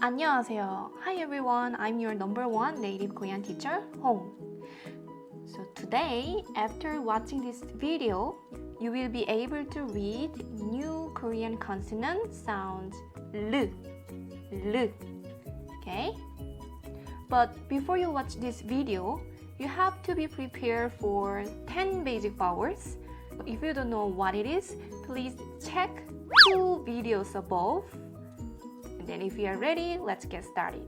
안녕하세요. Hi everyone, I'm your number one native Korean teacher, Hong. So today, after watching this video, you will be able to read new Korean consonant sounds L, L. Okay? But before you watch this video, you have to be prepared for 10 basic vowels. If you don't know what it is, please check 2 videos above. And then if you are ready, let's get started.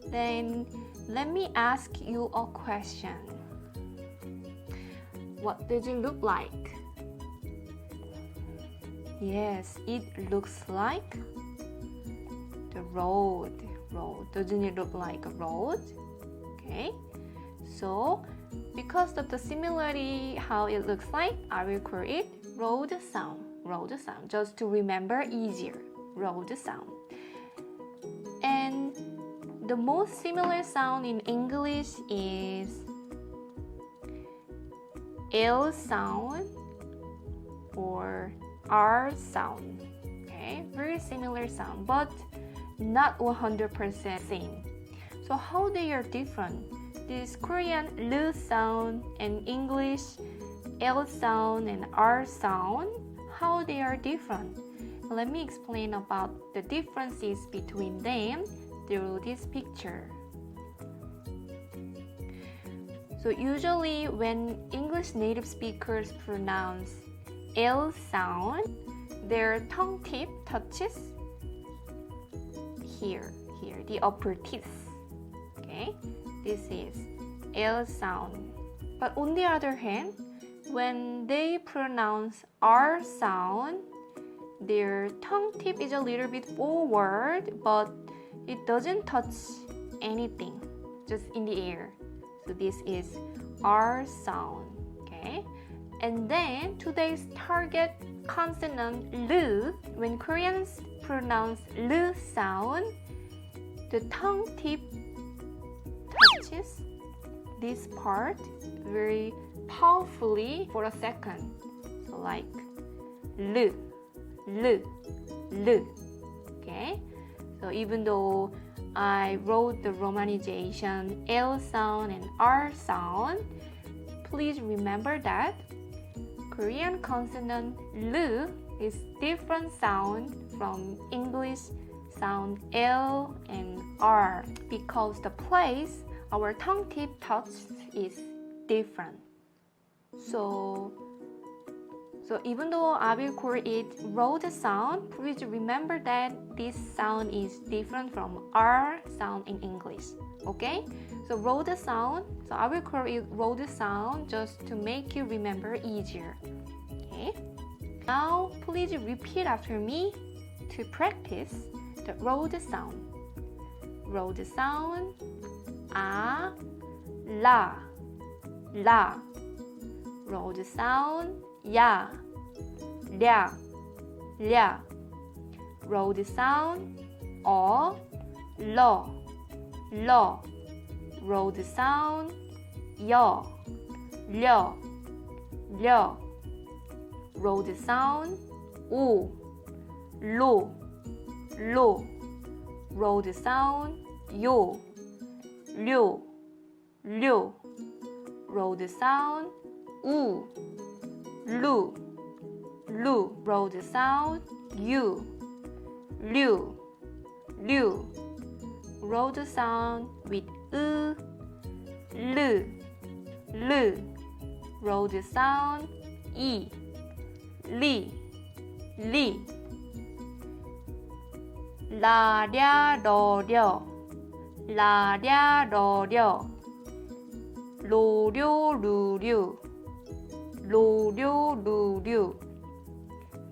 Then let me ask you a question. What does it look like? Yes, it looks like the road. Doesn't it look like a road? Okay. So, because of the similarity how it looks like, I will call it road sound. Road sound, just to remember easier. Road sound. And the most similar sound in English is L sound or R sound. Okay, very similar sound, but not 100% same. So how they are different? This Korean L sound and English L sound and R sound, how they are different? Let me explain about the differences between them through this picture. So usually when English native speakers pronounce L sound, their tongue tip touches here, the upper teeth. Okay, this is L sound. But on the other hand, when they pronounce R sound, their tongue tip is a little bit forward, but it doesn't touch anything, just in the air. So this is R sound, okay? And then today's target consonant L, when Koreans pronounce L sound, the tongue tip touches this part very powerfully for a second. So like L, L, L. Okay? So even though I wrote the romanization L sound and R sound, please remember that Korean consonant L is different sound from English sound L and R because the place our tongue tip touches is different. So even though I will call it road sound, please remember that this sound is different from R sound in English. Okay? So road sound, so I will call it road sound just to make you remember easier. Okay? Now please repeat after me to practice the road sound. Road sound, A, La, La. Road sound, Ya, Lia, Lia. Road sound, O, Lo, Lo. Road sound, Yo, Lyo, Lyo. Road sound, U, Lu, Lu. Road sound, Yu, Liu, Liu. Road sound, U, Lu, Lu. Road sound, Yu, Liu, Liu. Road sound with L, L. Road sound, E, Li, Li. La, lia, do, dio. La, lia, do, dio. Lu, liu, lu, liu. Lu, liu, lu, liu.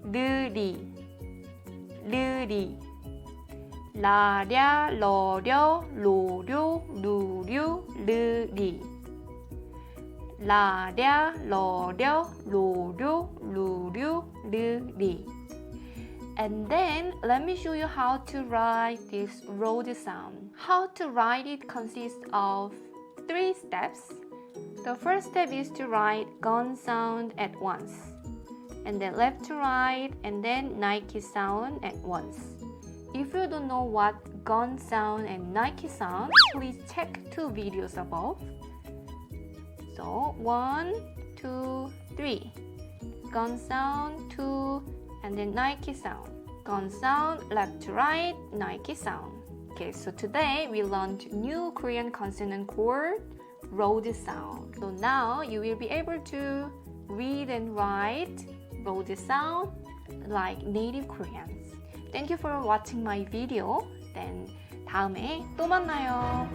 Lu, li, lu, li. La, lia, lo, dio. Lu, liu, lu, liu. Lu, li. La, lia, lo, dio. Lu, liu, lu, liu. Lu, li. And then let me show you how to write this road sound. How to write it consists of 3 steps. The first step is to write gun sound at once. and then left to right, and then Nike sound at once. If you don't know what gun sound and Nike sound, please check 2 videos above. So 1, 2, 3. Gun sound, 2, and then Nike sound. Gun sound, left to right, Nike sound. Okay, so today we learned new Korean consonant chord, road sound. So now you will be able to read and write road sound like native Koreans. Thank you for watching my video. Then 다음에 또 만나요.